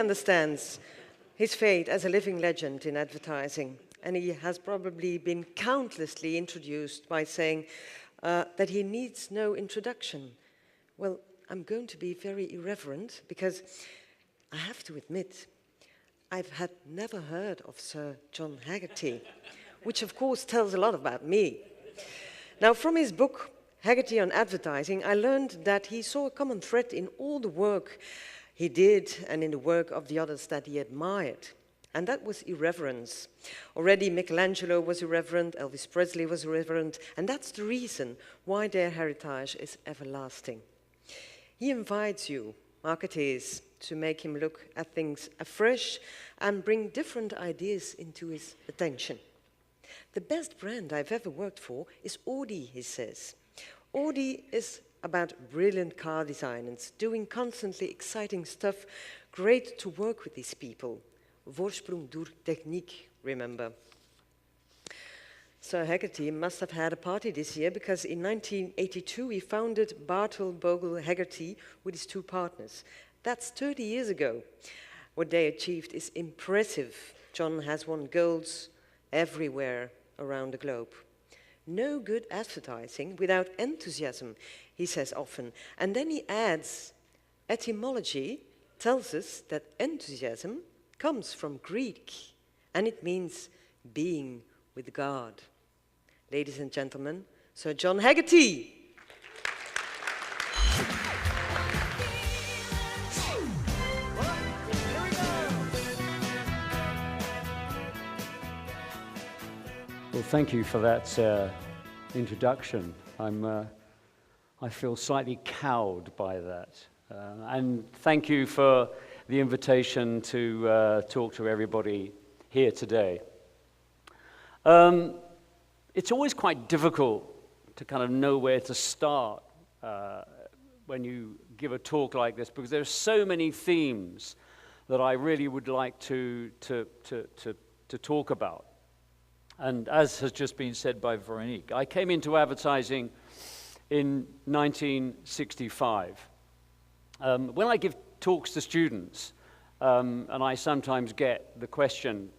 Understands his fate as a living legend in advertising, and he has probably been countlessly introduced by saying that he needs no introduction. Well, I'm going to be very irreverent because I have to admit, I've never heard of Sir John Hegarty, which of course tells a lot about me. Now, from his book, Hegarty on Advertising, I learned that he saw a common thread in all the work he did and in the work of the others that he admired. And that was irreverence. Already Michelangelo was irreverent, Elvis Presley was irreverent, and that's the reason why their heritage is everlasting. He invites you, marketeers, to make him look at things afresh and bring different ideas into his attention. The best brand I've ever worked for is Audi, he says. Audi is about brilliant car designers doing constantly exciting stuff. Great to work with these people. Voorsprong door techniek, remember. Sir Hegarty must have had a party this year because in 1982 he founded Bartle Bogle Hegarty with his two partners. That's 30 years ago. What they achieved is impressive. John has won golds everywhere around the globe. No good advertising without enthusiasm, he says often. And then he adds, etymology tells us that enthusiasm comes from Greek, and it means being with God. Ladies and gentlemen, Sir John Hegarty. Well, thank you for that introduction. I feel slightly cowed by that. And thank you for the invitation to talk to everybody here today. It's always quite difficult to kind of know where to start when you give a talk like this, because there are so many themes that I really would like to talk about. And as has just been said by Veronique, I came into advertising in 1965. When I give talks to students, and I sometimes get the question,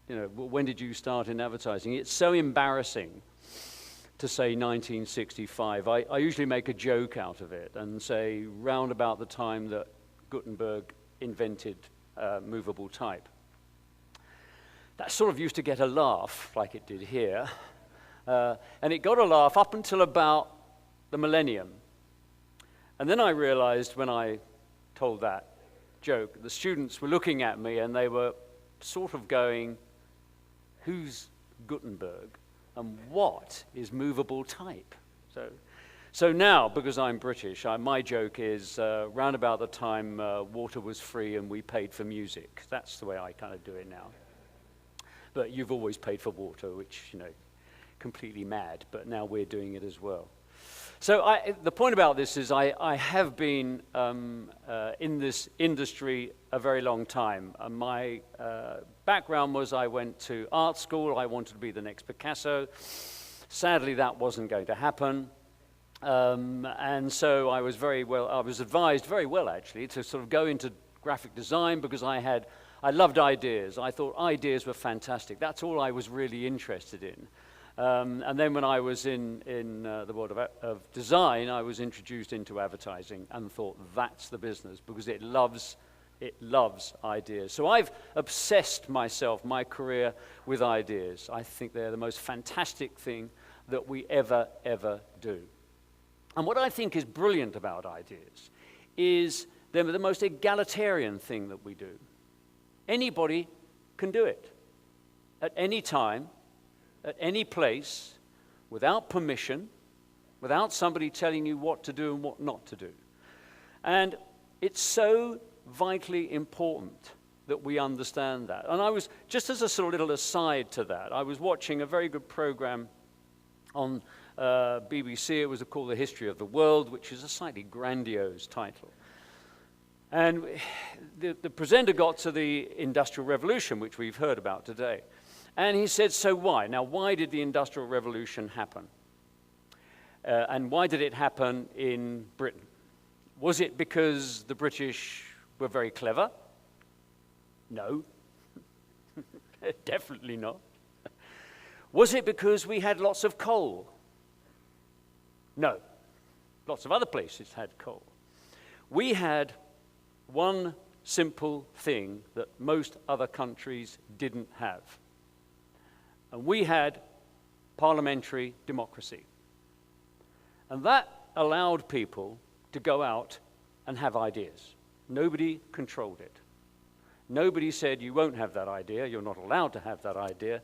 you know, when did you start in advertising? It's so embarrassing to say 1965. I usually make a joke out of it and say round about the time that Gutenberg invented movable type. That sort of used to get a laugh, like it did here. And it got a laugh up until about the millennium. And then I realized when I told that joke, the students were looking at me and they were sort of going, who's Gutenberg and what is movable type? So now, because I'm British, my joke is round about the time water was free and we paid for music. That's the way I kind of do it now. But you've always paid for water, which, you know, completely mad, but now we're doing it as well. So the point about this is I have been in this industry a very long time. My background was I went to art school. I wanted to be the next Picasso. Sadly, that wasn't going to happen. And so I was advised very well, actually, to sort of go into graphic design because I loved ideas. I thought ideas were fantastic. That's all I was really interested in. And then when I was in the world of design, I was introduced into advertising and thought that's the business because it loves ideas. So I've obsessed my career with ideas. I think they're the most fantastic thing that we ever do. And what I think is brilliant about ideas is they're the most egalitarian thing that we do. Anybody can do it at any time, at any place, without permission, without somebody telling you what to do and what not to do. And it's so vitally important that we understand that. And I was, just as a sort of little aside to that, I was watching a very good program on BBC. It was called The History of the World, which is a slightly grandiose title. And the presenter got to the Industrial Revolution, which we've heard about today. And he said, so why? Now, why did the Industrial Revolution happen? And why did it happen in Britain? Was it because the British were very clever? No, definitely not. Was it because we had lots of coal? No, lots of other places had coal. We had one simple thing that most other countries didn't have. And we had parliamentary democracy. And that allowed people to go out and have ideas. Nobody controlled it. Nobody said, you won't have that idea, you're not allowed to have that idea.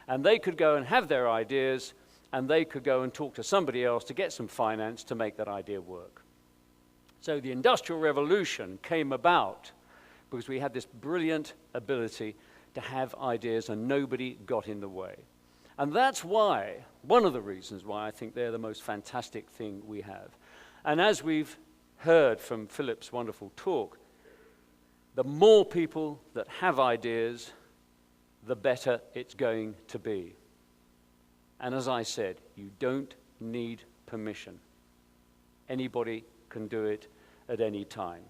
And they could go and have their ideas, and they could go and talk to somebody else to get some finance to make that idea work. So the Industrial Revolution came about because we had this brilliant ability to have ideas and nobody got in the way. And that's why, one of the reasons why I think they're the most fantastic thing we have. And as we've heard from Philip's wonderful talk, the more people that have ideas, the better it's going to be. And as I said, you don't need permission. Anybody can do it at any time.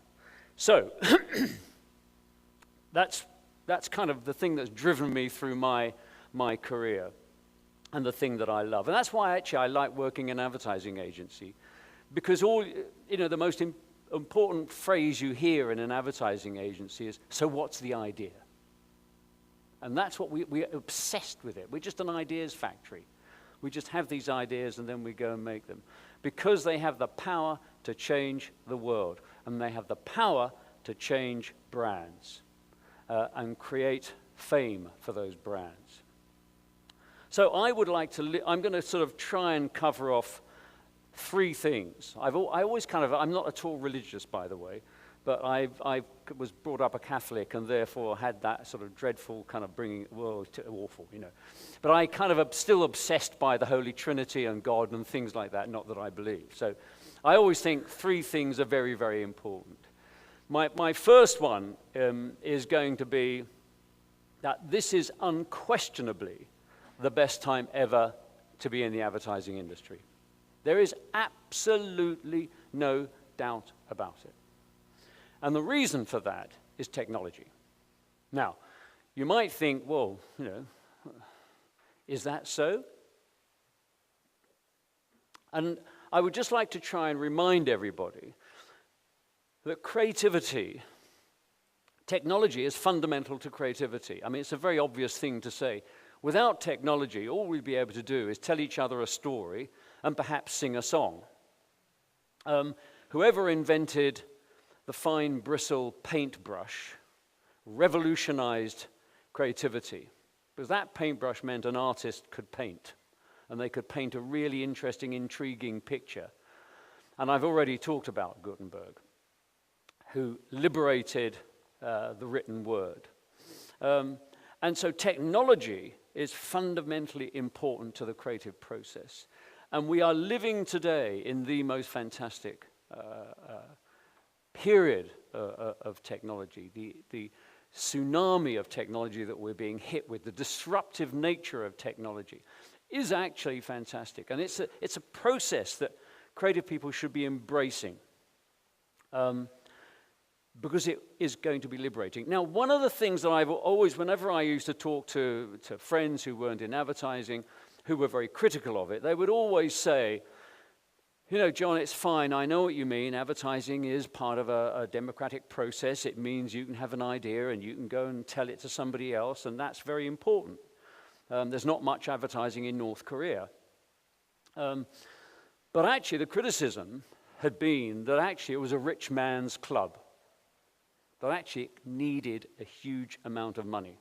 So, that's kind of the thing that's driven me through my career and the thing that I love. And that's why actually I like working in an advertising agency, because the most important phrase you hear in an advertising agency is, so what's the idea? And that's what we're obsessed with it. We're just an ideas factory. We just have these ideas and then we go and make them. Because they have the power to change the world. And they have the power to change brands and create fame for those brands. So I would like to, I'm going to sort of try and cover off three things. I'm not at all religious, by the way, but I was brought up a Catholic and therefore had that sort of dreadful kind of bringing, well, awful, you know. But I kind of still obsessed by the Holy Trinity and God and things like that, not that I believe. So I always think three things are very, very important. My first one is going to be that this is unquestionably the best time ever to be in the advertising industry. There is absolutely no doubt about it. And the reason for that is technology. Now, you might think, well, you know, is that so? And I would just like to try and remind everybody that creativity, technology is fundamental to creativity. I mean, it's a very obvious thing to say. Without technology, all we'd be able to do is tell each other a story and perhaps sing a song. Whoever invented the fine bristle paintbrush revolutionized creativity, because that paintbrush meant an artist could paint, and they could paint a really interesting, intriguing picture. And I've already talked about Gutenberg, who liberated the written word. And so technology is fundamentally important to the creative process. And we are living today in the most fantastic period of technology, the tsunami of technology that we're being hit with, the disruptive nature of technology is actually fantastic. And it's a process that creative people should be embracing because it is going to be liberating. Now, one of the things that I've always, whenever I used to talk to friends who weren't in advertising, who were very critical of it, they would always say, you know, John, it's fine. I know what you mean. Advertising is part of a democratic process. It means you can have an idea and you can go and tell it to somebody else, and that's very important. There's not much advertising in North Korea. But actually, the criticism had been that actually it was a rich man's club, that actually it needed a huge amount of money.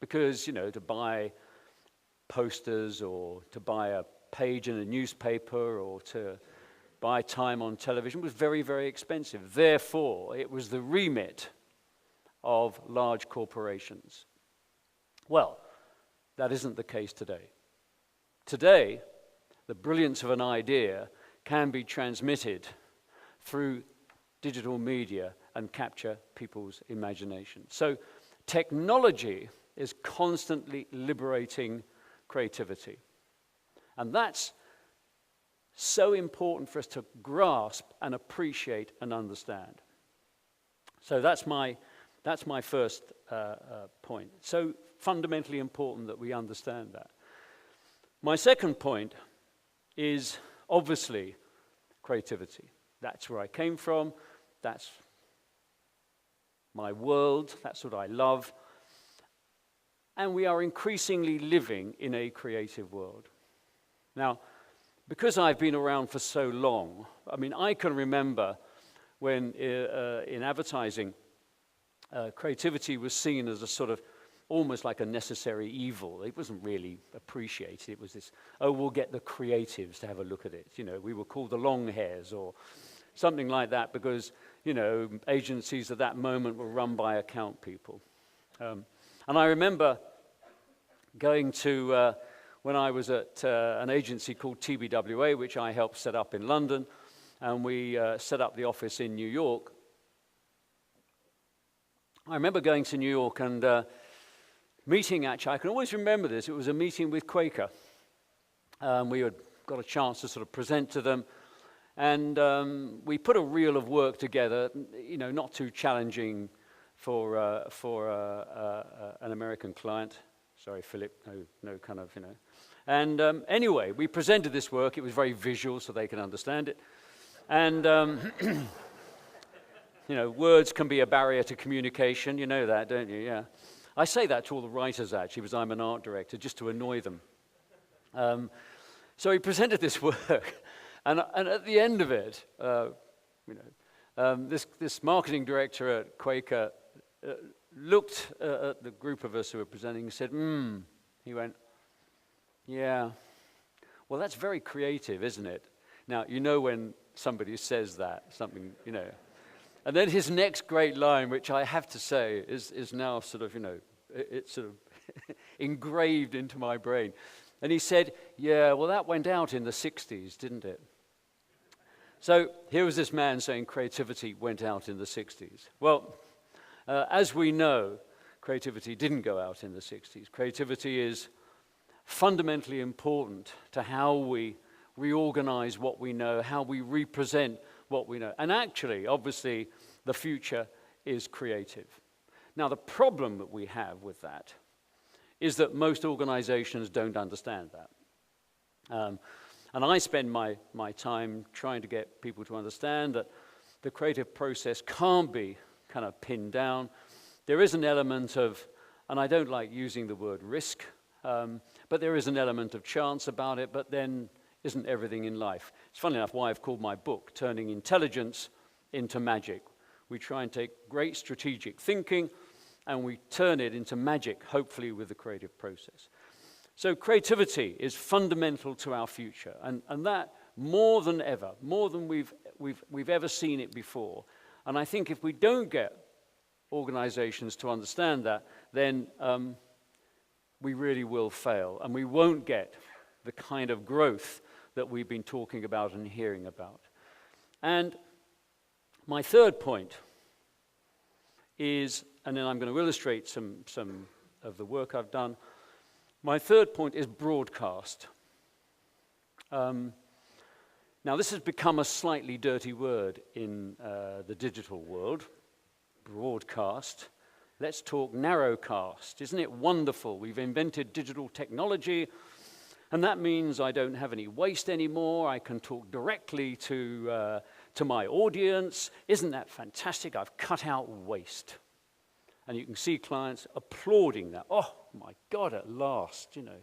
Because, you know, to buy posters or to buy a page in a newspaper or to buy time on television was very, very expensive. Therefore, it was the remit of large corporations. Well, that isn't the case today. Today, the brilliance of an idea can be transmitted through digital media and capture people's imagination. So technology is constantly liberating creativity. And that's so important for us to grasp and appreciate and understand. So that's my That's my first point. So fundamentally important that we understand that. My second point is obviously creativity. That's where I came from. That's my world. That's what I love. And we are increasingly living in a creative world. Now, because I've been around for so long, I mean, I can remember when in advertising, creativity was seen as a sort of almost like a necessary evil. It wasn't really appreciated. It was this, oh, we'll get the creatives to have a look at it. You know, we were called the long hairs or something like that because, you know, agencies at that moment were run by account people. And I remember going to, when I was at an agency called TBWA, which I helped set up in London, and we set up the office in New York. I remember going to New York and meeting, actually, I can always remember this, it was a meeting with Quaker. We had got a chance to sort of present to them, and we put a reel of work together, you know, not too challenging for an American client. Sorry, Philip, no kind of, you know. And anyway, we presented this work. It was very visual, so they can understand it. And, you know, words can be a barrier to communication. You know that, don't you? Yeah. I say that to all the writers, actually, because I'm an art director, just to annoy them. So he presented this work, and at the end of it, you know, this marketing director at Quaker looked at the group of us who were presenting and said, he went, yeah, well, that's very creative, isn't it? Now, you know when somebody says that, something, you know. And then his next great line, which I have to say is now sort of, you know, it's sort of engraved into my brain. And he said, yeah, well, that went out in the 60s, didn't it? So here was this man saying creativity went out in the 60s. Well, as we know, creativity didn't go out in the 60s. Creativity is fundamentally important to how we reorganize what we know, how we represent what we know. And actually, obviously, the future is creative. Now, the problem that we have with that is that most organizations don't understand that. And I spend my time trying to get people to understand that the creative process can't be kind of pinned down. There is an element of, and I don't like using the word risk, but there is an element of chance about it, but then isn't everything in life. It's funny enough why I've called my book Turning Intelligence into Magic. We try and take great strategic thinking and we turn it into magic, hopefully with the creative process. So creativity is fundamental to our future, and that more than ever, more than we've ever seen it before. And I think if we don't get organizations to understand that, then we really will fail, and we won't get the kind of growth that we've been talking about and hearing about. And my third point is, and then I'm going to illustrate some of the work I've done. My third point is broadcast. Now, this has become a slightly dirty word in the digital world, broadcast. Let's talk narrowcast. Isn't it wonderful? We've invented digital technology, and that means I don't have any waste anymore. I can talk directly to my audience. Isn't that fantastic? I've cut out waste. And you can see clients applauding that. Oh, my God, at last, you know.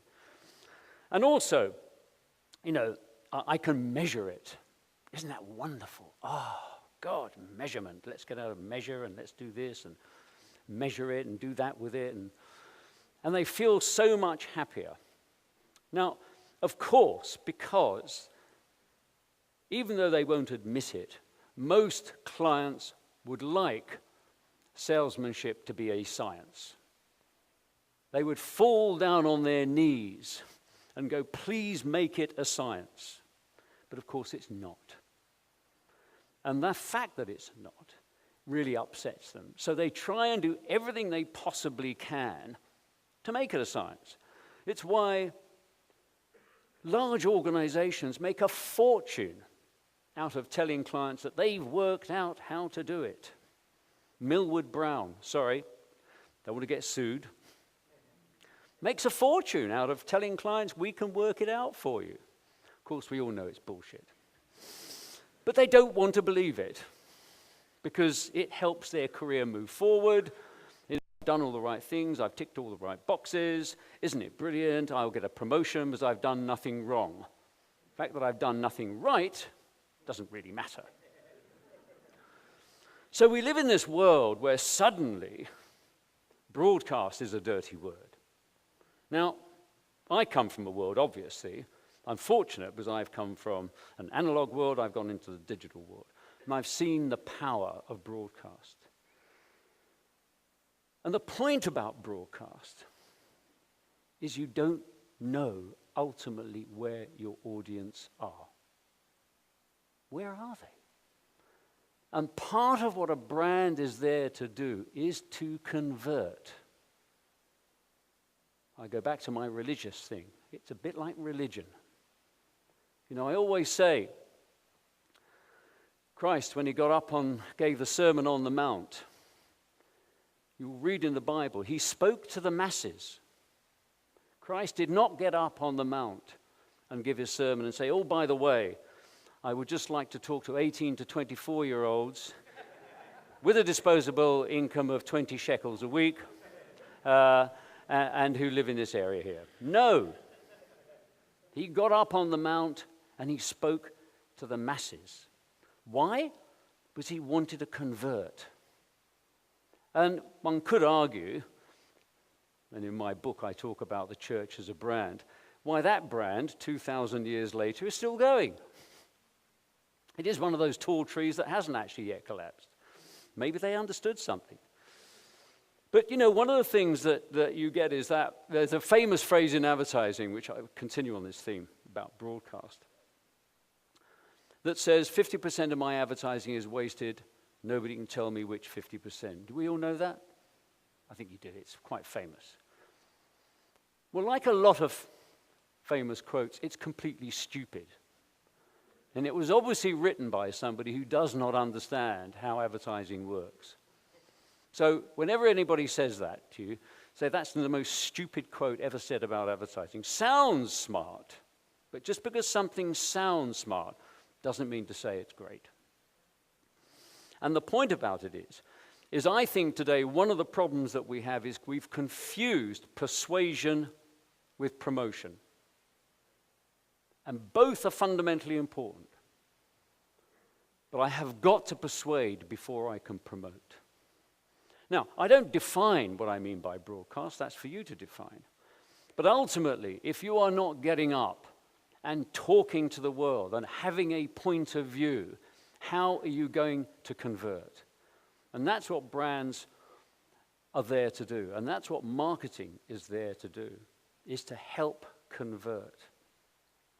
And also, you know, I can measure it. Isn't that wonderful? Oh, God, measurement. Let's get out of measure and let's do this and measure it and do that with it. And they feel so much happier. Now, of course, because even though they won't admit it, most clients would like salesmanship to be a science. They would fall down on their knees and go, please make it a science. But of course it's not. And the fact that it's not really upsets them. So they try and do everything they possibly can to make it a science. It's why large organizations make a fortune out of telling clients that they've worked out how to do it. Millward Brown, sorry, don't want to get sued, makes a fortune out of telling clients, we can work it out for you. Of course, we all know it's bullshit. But they don't want to believe it because it helps their career move forward. I've done all the right things. I've ticked all the right boxes. Isn't it brilliant? I'll get a promotion because I've done nothing wrong. The fact that I've done nothing right doesn't really matter. So we live in this world where suddenly broadcast is a dirty word. Now, I come from a world, obviously. I'm fortunate because I've come from an analog world, I've gone into the digital world, and I've seen the power of broadcast. And the point about broadcast is you don't know ultimately where your audience are. Where are they? And part of what a brand is there to do is to convert. I go back to my religious thing. It's a bit like religion. You know, I always say, Christ, when he got up gave the Sermon on the Mount, you read in the Bible, he spoke to the masses. Christ did not get up on the Mount and give his sermon and say, oh, by the way, I would just like to talk to 18 to 24-year-olds with a disposable income of 20 shekels a week and who live in this area here. No. He got up on the Mount and he spoke to the masses. Why? Because he wanted to convert. And one could argue, and in my book I talk about the church as a brand, why that brand, 2,000 years later, is still going. It is one of those tall trees that hasn't actually yet collapsed. Maybe they understood something. But, you know, one of the things that you get is that there's a famous phrase in advertising, which I continue on this theme about broadcast, that says 50% of my advertising is wasted. Nobody can tell me which 50%. Do we all know that? I think you did. It's quite famous. Well, like a lot of famous quotes, it's completely stupid. And it was obviously written by somebody who does not understand how advertising works. So whenever anybody says that to you, say that's the most stupid quote ever said about advertising. Sounds smart, but just because something sounds smart doesn't mean to say it's great. And the point about it is I think today one of the problems that we have is we've confused persuasion with promotion. And both are fundamentally important. But I have got to persuade before I can promote. Now, I don't define what I mean by broadcast. That's for you to define. But ultimately, if you are not getting up and talking to the world and having a point of view, how are you going to convert? And that's what brands are there to do. And that's what marketing is there to do, is to help convert.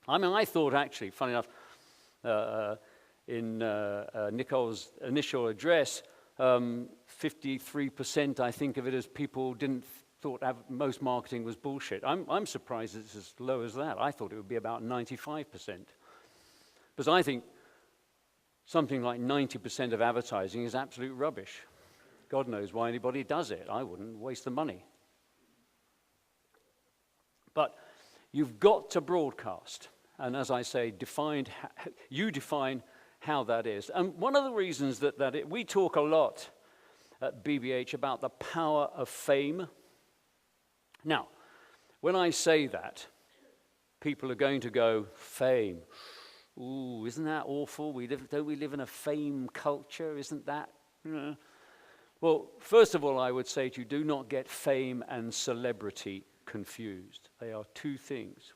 I mean, I thought actually, funny enough, in Nicole's initial address, 53%, I think of it as people thought most marketing was bullshit. I'm surprised it's as low as that. I thought it would be about 95%. Because I think something like 90% of advertising is absolute rubbish. God knows why anybody does it. I wouldn't waste the money. But you've got to broadcast. And as I say, you define how that is. And one of the reasons we talk a lot at BBH about the power of fame. Now, when I say that, people are going to go, fame. Ooh, isn't that awful? Don't we live in a fame culture? Isn't that? Well, first of all, I would say to you, do not get fame and celebrity confused. They are two things.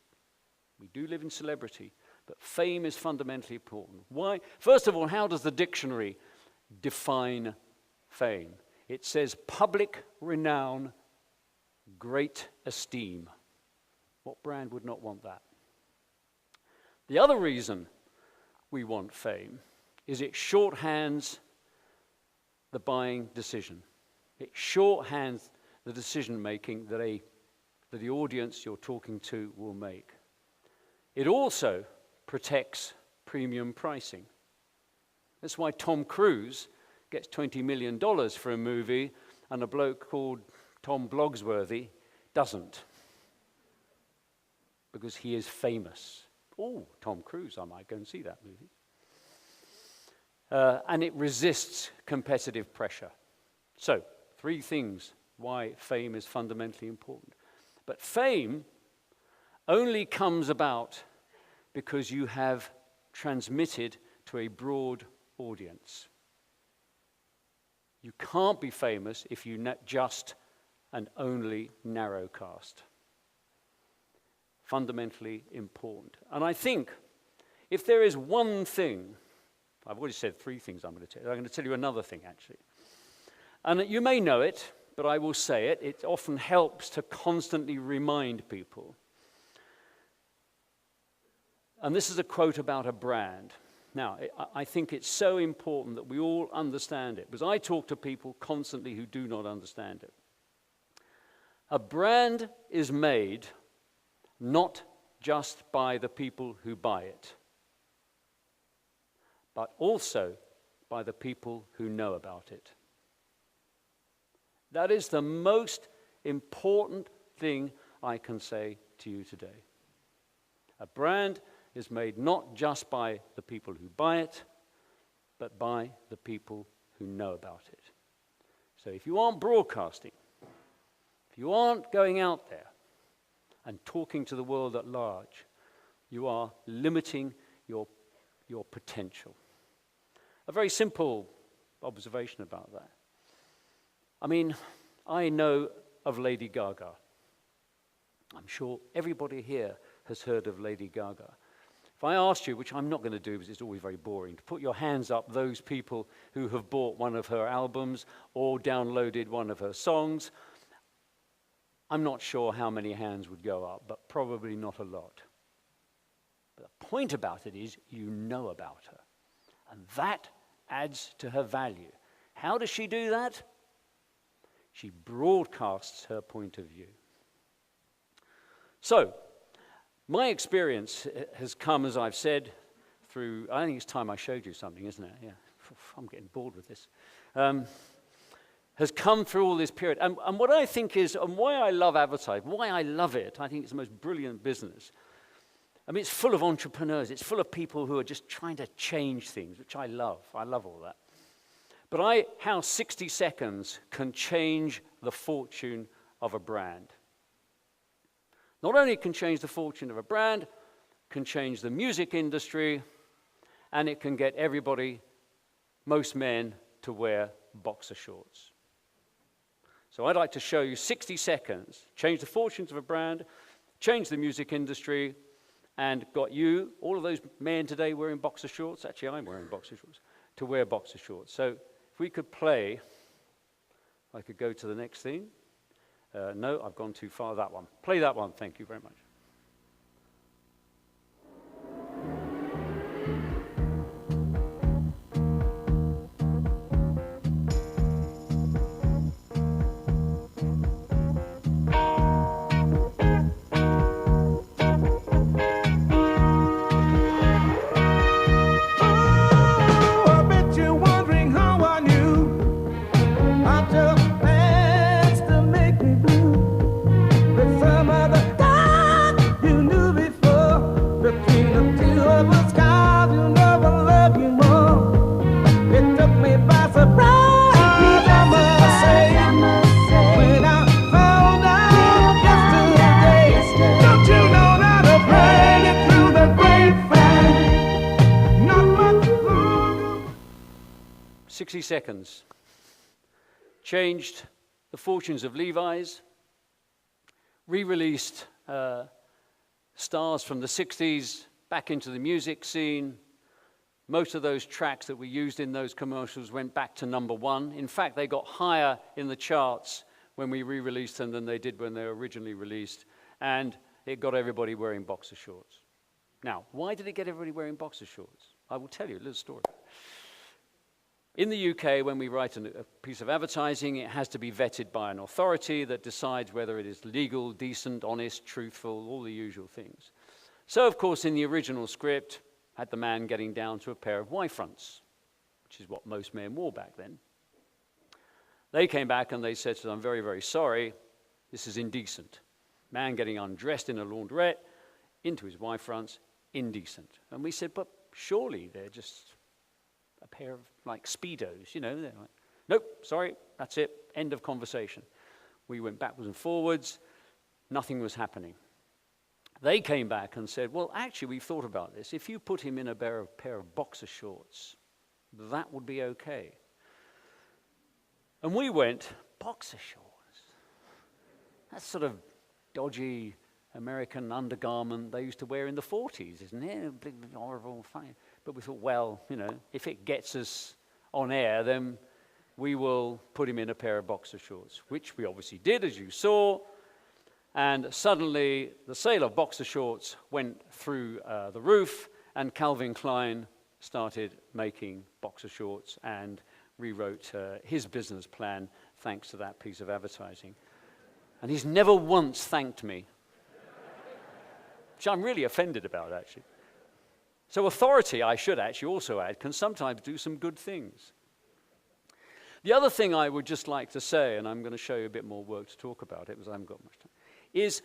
We do live in celebrity, but fame is fundamentally important. Why? First of all, how does the dictionary define fame? It says public renown, great esteem. What brand would not want that? The other reason we want fame is it shorthands the buying decision. It shorthands the decision-making that the audience you're talking to will make. It also protects premium pricing. That's why Tom Cruise gets $20 million for a movie, and a bloke called Tom Blogsworthy doesn't, because he is famous. Oh, Tom Cruise, I might go and see that movie. And it resists competitive pressure. So, 3 things why fame is fundamentally important. But fame only comes about because you have transmitted to a broad audience. You can't be famous if you just and only narrowcast. Fundamentally important. And I think if there is one thing, I've already said 3 things I'm going to tell you. I'm going to tell you another thing, actually. And you may know it, but I will say it. It often helps to constantly remind people. And this is a quote about a brand. Now, I think it's so important that we all understand it, because I talk to people constantly who do not understand it. A brand is made not just by the people who buy it, but also by the people who know about it. That is the most important thing I can say to you today. A brand is made not just by the people who buy it, but by the people who know about it. So if you aren't broadcasting, if you aren't going out there and talking to the world at large, you are limiting your potential. A very simple observation about that. I mean, I know of Lady Gaga. I'm sure everybody here has heard of Lady Gaga. If I asked you, which I'm not going to do because it's always very boring, to put your hands up, those people who have bought one of her albums or downloaded one of her songs, I'm not sure how many hands would go up, but probably not a lot. But the point about it is you know about her. And that adds to her value. How does she do that? She broadcasts her point of view. So, my experience has come, as I've said, through, I think it's time I showed you something, isn't it? Yeah, I'm getting bored with this. Has come through all this period. And what I think is, and why I love advertising, why I love it, I think it's the most brilliant business. I mean, it's full of entrepreneurs. It's full of people who are just trying to change things, which I love. I love all that. But how 60 seconds can change the fortune of a brand. Not only can change the fortune of a brand, can change the music industry, and it can get everybody, most men, to wear boxer shorts. So I'd like to show you 60 seconds, change the fortunes of a brand, change the music industry, and got you, all of those men today wearing boxer shorts, actually I'm wearing boxer shorts, to wear boxer shorts. So if we could play, I could go to the next thing. No, I've gone too far, that one. Play that one, thank you very much. Seconds. Changed the fortunes of Levi's, re-released stars from the 60s back into the music scene. Most of those tracks that we used in those commercials went back to #1. In fact, they got higher in the charts when we re-released them than they did when they were originally released, and it got everybody wearing boxer shorts. Now, why did it get everybody wearing boxer shorts? I will tell you a little story. In the UK, when we write a piece of advertising, it has to be vetted by an authority that decides whether it is legal, decent, honest, truthful, all the usual things. So, of course, in the original script, had the man getting down to a pair of Y-fronts, which is what most men wore back then. They came back and they said to them, I'm very, very sorry, this is indecent. Man getting undressed in a laundrette into his wife fronts, indecent. And we said, but surely they're just a pair of like Speedos, you know. They're like, nope, sorry, that's it, end of conversation. We went backwards and forwards, nothing was happening. They came back and said, well, actually, we've thought about this. If you put him in a pair of boxer shorts, that would be okay. And we went, boxer shorts? That's sort of dodgy American undergarment they used to wear in the 40s, isn't it? Big, horrible, funny. But we thought, well, you know, if it gets us on air, then we will put him in a pair of boxer shorts, which we obviously did, as you saw. And suddenly, the sale of boxer shorts went through the roof, and Calvin Klein started making boxer shorts and rewrote his business plan thanks to that piece of advertising. And he's never once thanked me, which I'm really offended about, actually. So authority, I should actually also add, can sometimes do some good things. The other thing I would just like to say, and I'm going to show you a bit more work to talk about it, because I haven't got much time, is,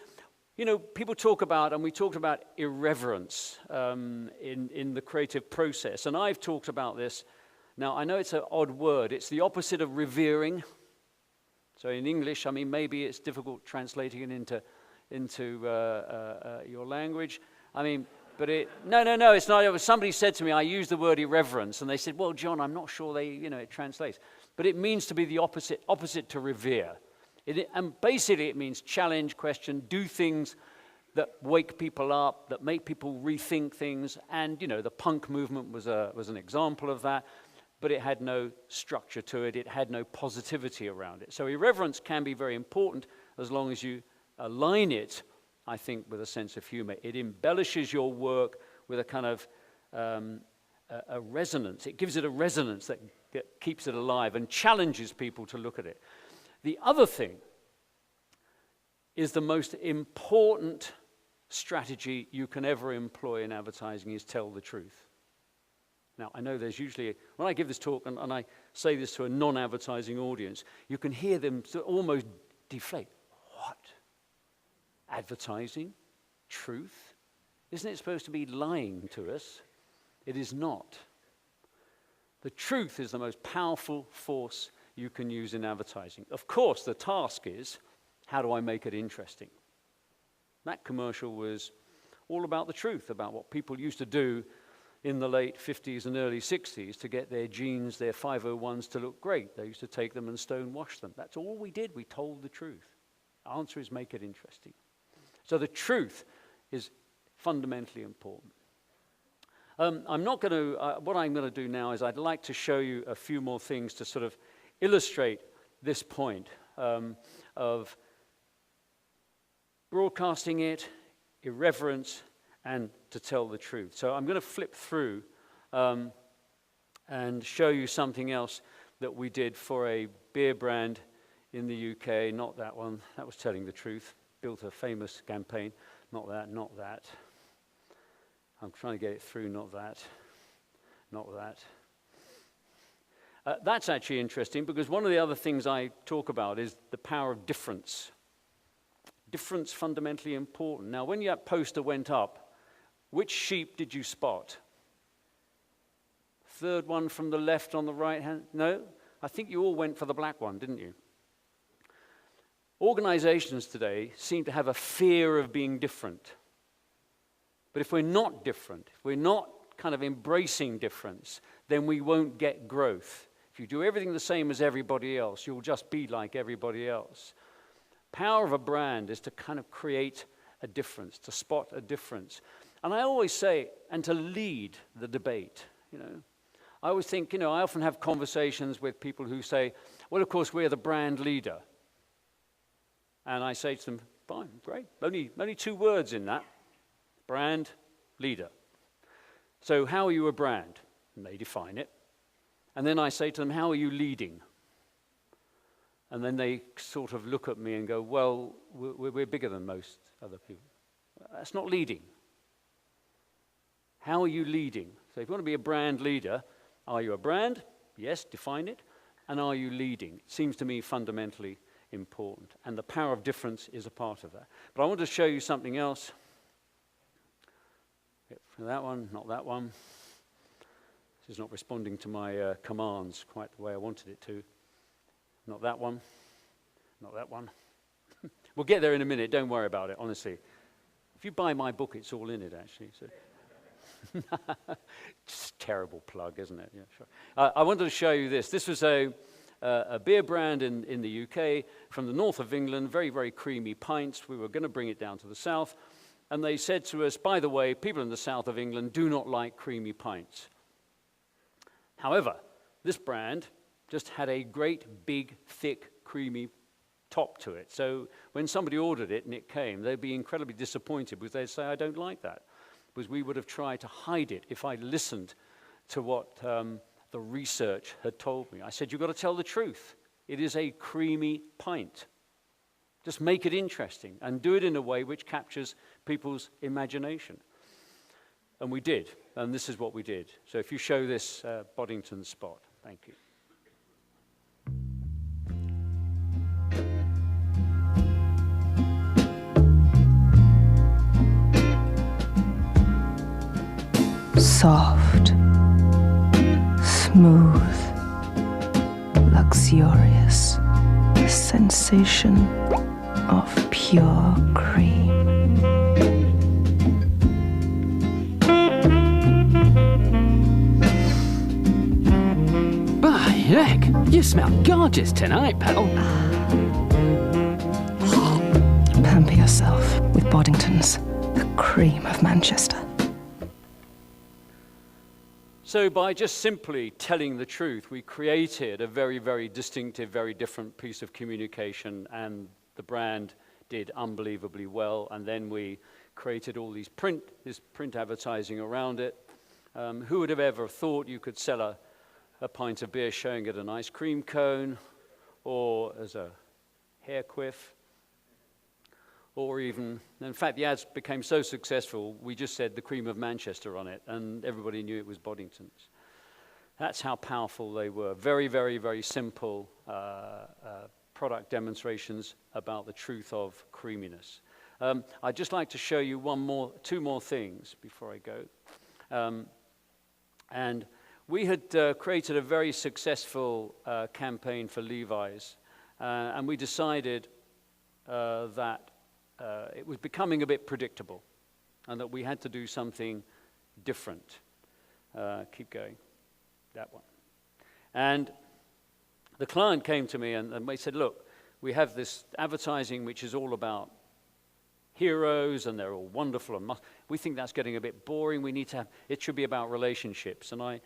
you know, people talk about, and we talked about irreverence in the creative process, and I've talked about this. Now, I know it's an odd word. It's the opposite of revering. So in English, I mean, maybe it's difficult translating it into your language. I mean, but no, it's not. Somebody said to me, I used the word irreverence, and they said, well, John, I'm not sure it translates. But it means to be the opposite to revere. And basically it means challenge, question, do things that wake people up, that make people rethink things. And, you know, the punk movement was an example of that, but it had no structure to it. It had no positivity around it. So irreverence can be very important as long as you align it, I think, with a sense of humor. It embellishes your work with a kind of a resonance. It gives it a resonance that keeps it alive and challenges people to look at it. The other thing is the most important strategy you can ever employ in advertising is tell the truth. Now, I know there's usually, when I give this talk and I say this to a non-advertising audience, you can hear them almost deflate. What? Advertising? Truth? Isn't it supposed to be lying to us? It is not. The truth is the most powerful force you can use in advertising. Of course, the task is, how do I make it interesting? That commercial was all about the truth, about what people used to do in the late 50s and early 60s to get their jeans, their 501s to look great. They used to take them and stone wash them. That's all we did. We told the truth. The answer is make it interesting. So the truth is fundamentally important. I'm not going to, what I'm going to do now is I'd like to show you a few more things to sort of illustrate this point of broadcasting it, irreverence, and to tell the truth. So I'm going to flip through and show you something else that we did for a beer brand in the UK. Not that one. That was telling the truth. Built a famous campaign. Not that, not that. I'm trying to get it through, not that, not that. That's actually interesting because one of the other things I talk about is the power of difference. Difference fundamentally important. Now, when that poster went up, which sheep did you spot? Third one from the left on the right hand? No? I think you all went for the black one, didn't you? Organizations today seem to have a fear of being different. But if we're not different, if we're not kind of embracing difference, then we won't get growth. If you do everything the same as everybody else, you'll just be like everybody else. Power of a brand is to kind of create a difference, to spot a difference. And I always say, and to lead the debate, you know. I always think, you know, I often have conversations with people who say, well, of course, we're the brand leader. And I say to them, fine, great. Only two words in that. Brand, leader. So how are you a brand? And they define it. And then I say to them, how are you leading? And then they sort of look at me and go, well, we're bigger than most other people. That's not leading. How are you leading? So if you want to be a brand leader, are you a brand Yes, define it. And are you leading? It seems to me fundamentally important. And the power of difference is a part of that. But I want to show you something else. That one, not that one. This is not responding to my commands quite the way I wanted it to. Not that one. Not that one. We'll get there in a minute. Don't worry about it, honestly. If you buy my book, it's all in it, actually. So. Just a terrible plug, isn't it? Yeah, sure. I wanted to show you this. This was a beer brand in the UK from the north of England, very, very creamy pints. We were going to bring it down to the south. And they said to us, by the way, people in the south of England do not like creamy pints. However, this brand just had a great, big, thick, creamy top to it. So when somebody ordered it and it came, they'd be incredibly disappointed because they'd say, I don't like that. Because we would have tried to hide it if I listened to what the research had told me. I said, you've got to tell the truth. It is a creamy pint. Just make it interesting and do it in a way which captures people's imagination. And we did, and this is what we did. So if you show this Boddington spot, thank you. Soft, smooth, luxurious, the sensation of pure cream. By heck, you smell gorgeous tonight, pal. Pamper yourself with Boddington's, the cream of Manchester. So by just simply telling the truth, we created a very, very distinctive, very different piece of communication, and the brand did unbelievably well. And then we created all this print advertising around it. Who would have ever thought you could sell a pint of beer showing it an ice cream cone, or as a hair quiff, or even, in fact, the ads became so successful, we just said the cream of Manchester on it, and everybody knew it was Boddington's. That's how powerful they were. Very, very, very simple product demonstrations about the truth of creaminess. I'd just like to show you two more things before I go. And we had created a very successful campaign for Levi's, and we decided that it was becoming a bit predictable and that we had to do something different. Keep going, that one. And the client came to me and they said, look, we have this advertising which is all about heroes and they're all wonderful and we think that's getting a bit boring. We need to have, it should be about relationships. And I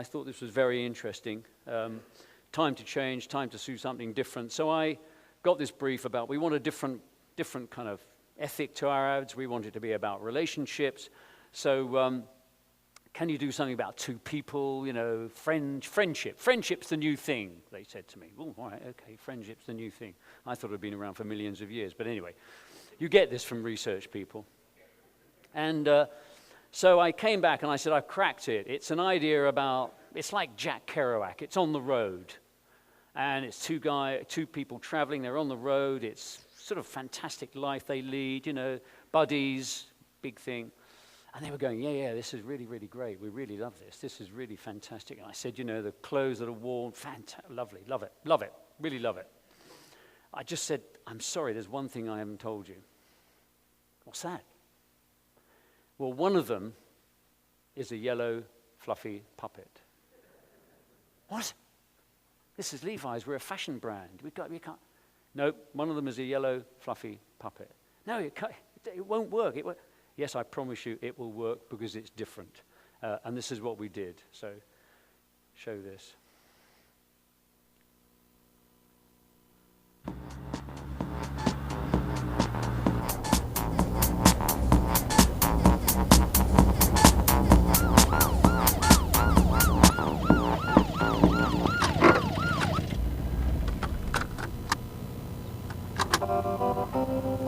thought this was very interesting. Time to change, time to do something different. So I got this brief about we want a different kind of ethic to our ads. We want it to be about relationships. So can you do something about two people, you know, friendship? Friendship's the new thing, they said to me. Oh, all right, okay, friendship's the new thing. I thought it had been around for millions of years. But anyway, you get this from research people. And so I came back and I said, I've cracked it. It's an idea about, it's like Jack Kerouac. It's on the road. And it's two people traveling. They're on the road. It's sort of fantastic life they lead, you know, buddies, big thing. And they were going, yeah, this is really, really great. We really love this. This is really fantastic. And I said, you know, the clothes that are worn, lovely, love it, really love it. I just said, I'm sorry, there's one thing I haven't told you. What's that? Well, one of them is a yellow, fluffy puppet. What? This is Levi's. We're a fashion brand. We can't. No, one of them is a yellow, fluffy puppet. No, it won't work. Yes, I promise you it will work because it's different. And this is what we did. So, show this.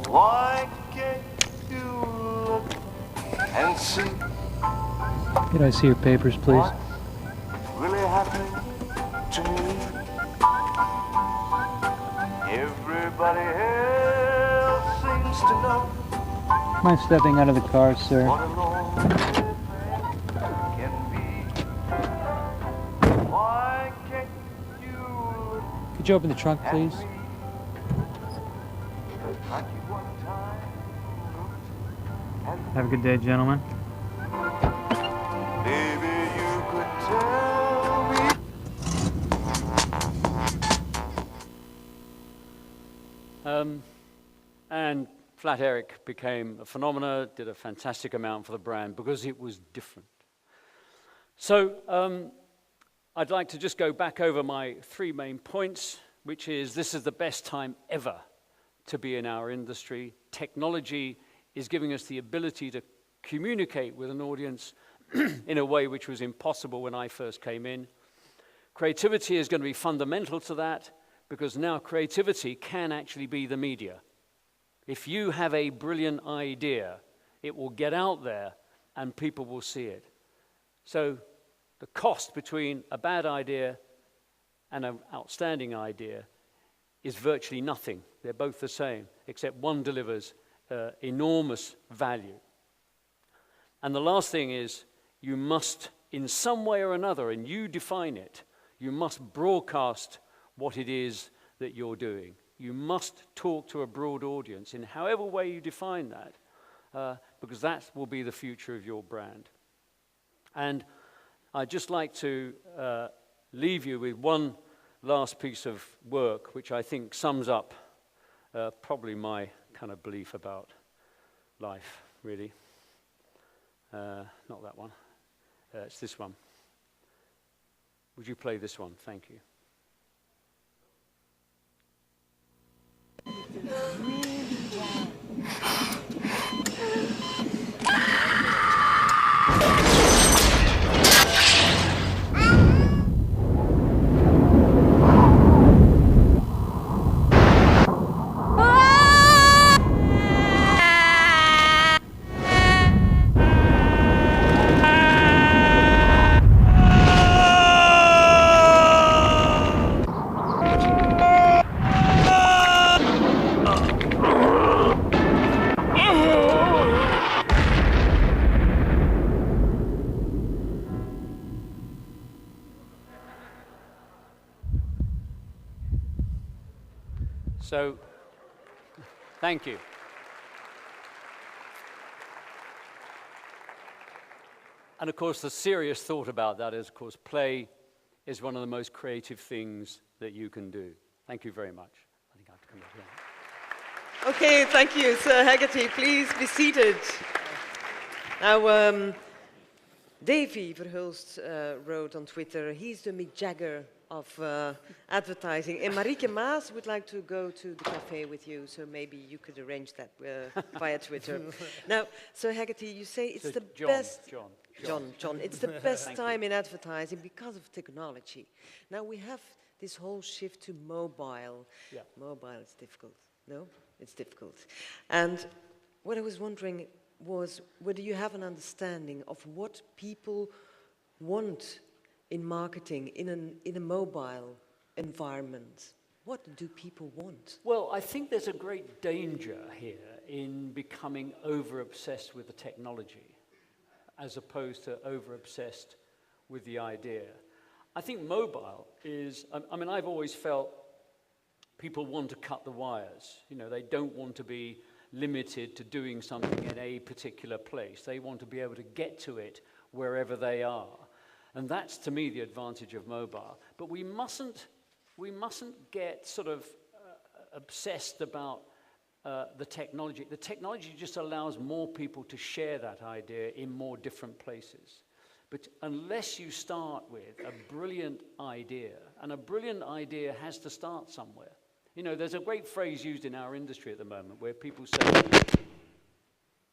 Why can't you look and see Could I see your papers, please? what's really happening wants to know Mind stepping out of the car, sir? what a lonely can be. Why can't you look Could you open the trunk, at please? me like you one time looked at me? Have a good day, gentlemen. Maybe you could tell me. And Flat Eric became a phenomenon, did a fantastic amount for the brand because it was different. So I'd like to just go back over my 3 main points, which is this is the best time ever to be in our industry. Technology is giving us the ability to communicate with an audience in a way which was impossible when I first came in. Creativity is going to be fundamental to that because now creativity can actually be the media. If you have a brilliant idea, it will get out there and people will see it. So the cost between a bad idea and an outstanding idea is virtually nothing. They're both the same, except one delivers enormous value. And the last thing is you must, in some way or another, and you define it, you must broadcast what it is that you're doing. You must talk to a broad audience in however way you define that, because that will be the future of your brand. And I'd just like to leave you with one last piece of work, which I think sums up probably my kind of belief about life, really. Not that one. It's this one. Would you play this one? Thank you. So, thank you. And of course, the serious thought about that is, of course, play is one of the most creative things that you can do. Thank you very much. I think I have to come back here. Okay, thank you, Sir Hegarty. Please be seated. Now, Davy Verhulst wrote on Twitter, he's the Mick Jagger of advertising. And Marieke Maas would like to go to the cafe with you, so maybe you could arrange that via Twitter. Now, Sir Hegarty, you say it's So the John, best... John. It's the best time in advertising because of technology. Now we have this whole shift to mobile. Yeah. Mobile is difficult. No? It's difficult. And what I was wondering was whether you have an understanding of what people want in marketing in a mobile environment. What do people want? Well, I think there's a great danger here in becoming over-obsessed with the technology as opposed to over-obsessed with the idea. I think mobile is, I mean, I've always felt people want to cut the wires. You know, they don't want to be limited to doing something in a particular place. They want to be able to get to it wherever they are. And that's, to me, the advantage of mobile. But we mustn't get sort of obsessed about the technology. The technology just allows more people to share that idea in more different places. But unless you start with a brilliant idea, and a brilliant idea has to start somewhere. You know, there's a great phrase used in our industry at the moment where people say,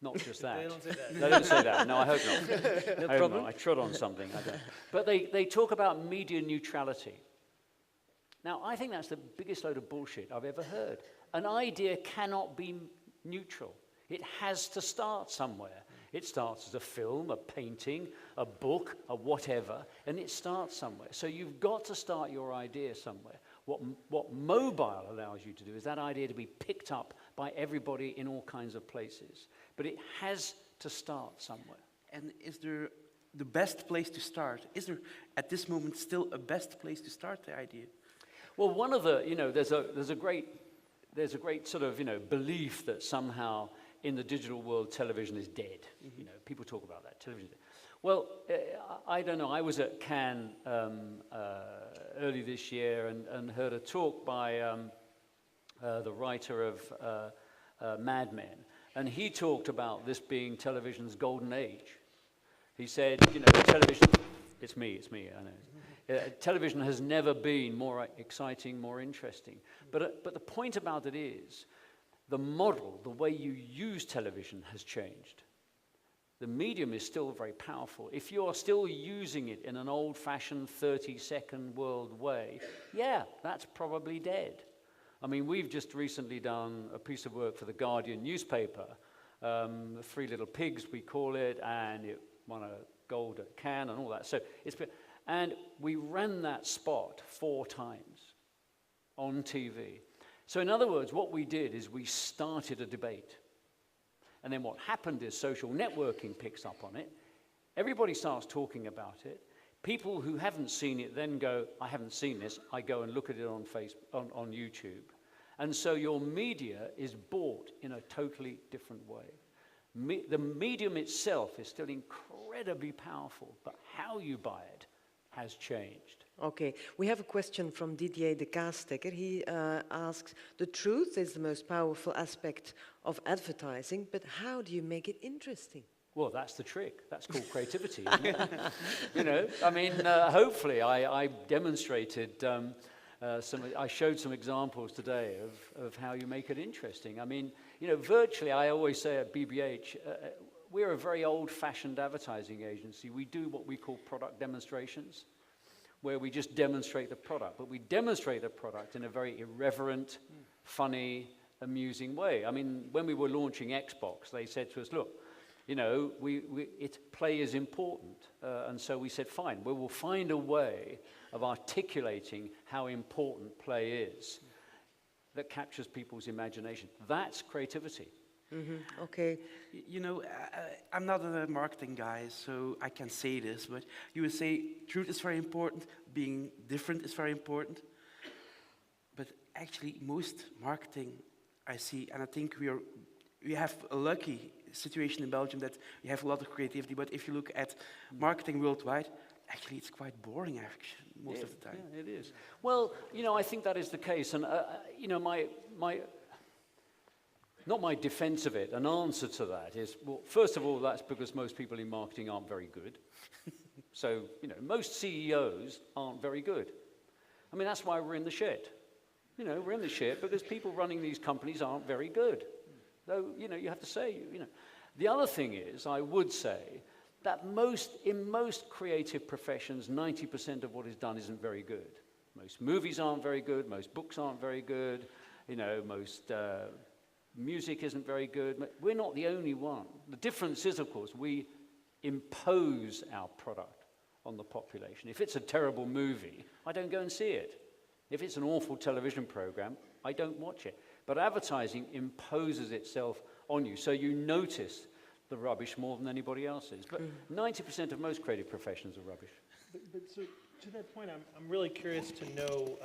not just that. They don't say that. They don't say that. No, I hope not. No I hope problem. not. I trod on something. I don't. But they talk about media neutrality. Now, I think that's the biggest load of bullshit I've ever heard. An idea cannot be neutral. It has to start somewhere. It starts as a film, a painting, a book, a whatever, and it starts somewhere. So you've got to start your idea somewhere. What mobile allows you to do is that idea to be picked up by everybody in all kinds of places. But it has to start somewhere. And is there the best place to start? Is there at this moment still a best place to start the idea? Well, one of the, there's a great sort of, belief that somehow in the digital world television is dead. People talk about that, television is dead. Well, I don't know. I was at Cannes early this year and heard a talk by the writer of Mad Men, and he talked about this being television's golden age. He said, television, it's me, I know. Television has never been more exciting, more interesting. But the point about it is, the model, the way you use television has changed. The medium is still very powerful. If you're still using it in an old-fashioned 30-second world way, yeah, that's probably dead. I mean, we've just recently done a piece of work for the Guardian newspaper, The Three Little Pigs, we call it, and it won a gold at Cannes and all that. So and we ran that spot 4 times on TV. So in other words, what we did is we started a debate. And then what happened is social networking picks up on it. Everybody starts talking about it. People who haven't seen it then go, I haven't seen this. I go and look at it on on YouTube. And so your media is bought in a totally different way. The medium itself is still incredibly powerful, but how you buy it has changed. Okay, we have a question from Didier de Castecker. He asks, the truth is the most powerful aspect of advertising, but how do you make it interesting? Well, that's the trick. That's called creativity, isn't it? Hopefully I demonstrated I showed some examples today of how you make it interesting. Virtually, I always say at BBH, we're a very old-fashioned advertising agency. We do what we call product demonstrations, where we just demonstrate the product. But we demonstrate the product in a very irreverent, funny, amusing way. When we were launching Xbox, they said to us, look, play is important. And so we said, fine, we will find a way of articulating how important play is that captures people's imagination. That's creativity. Mm-hmm. Okay. I'm not a marketing guy, so I can't say this, but you would say truth is very important, being different is very important. But actually, most marketing I see, and I think we have a lucky situation in Belgium that we have a lot of creativity, but if you look at marketing worldwide, actually it's quite boring most of the time. Yeah, it is. Well, I think that is the case, and not my defense of it, an answer to that is, well, first of all, that's because most people in marketing aren't very good. So, most CEOs aren't very good. That's why we're in the shit. We're in the shit because people running these companies aren't very good. Though, you have to say, The other thing is, I would say, that in most creative professions, 90% of what is done isn't very good. Most movies aren't very good, most books aren't very good, most music isn't very good. We're not the only one. The difference is, of course, we impose our product on the population. If it's a terrible movie, I don't go and see it. If it's an awful television program, I don't watch it. But advertising imposes itself on you, so you notice the rubbish more than anybody else is. But 90% of most creative professions are rubbish. But so to that point, I'm really curious to know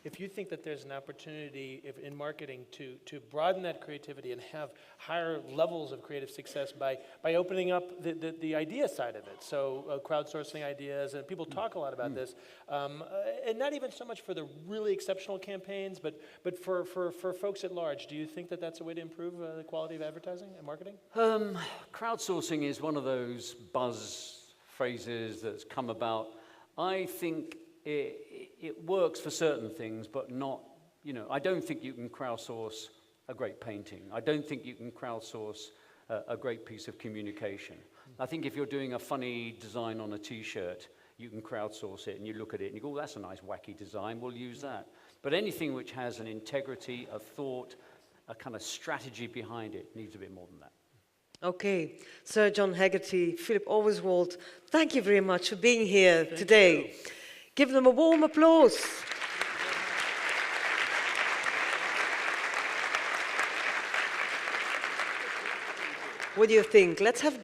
if you think that there's an opportunity in marketing to broaden that creativity and have higher levels of creative success by opening up the idea side of it. So crowdsourcing ideas, and people talk a lot about this, and not even so much for the really exceptional campaigns, but for folks at large. Do you think that that's a way to improve the quality of advertising and marketing? Crowdsourcing is one of those buzz phrases that's come about. I think it works for certain things, but not, I don't think you can crowdsource a great painting. I don't think you can crowdsource a great piece of communication. I think if you're doing a funny design on a T-shirt, you can crowdsource it and you look at it and you go, oh, that's a nice wacky design, we'll use that. But anything which has an integrity, a thought, a kind of strategy behind it needs a bit more than that. Okay, Sir John Hegarty, Philip Overswald, thank you very much for being here today. Give them a warm applause. What do you think? Let's have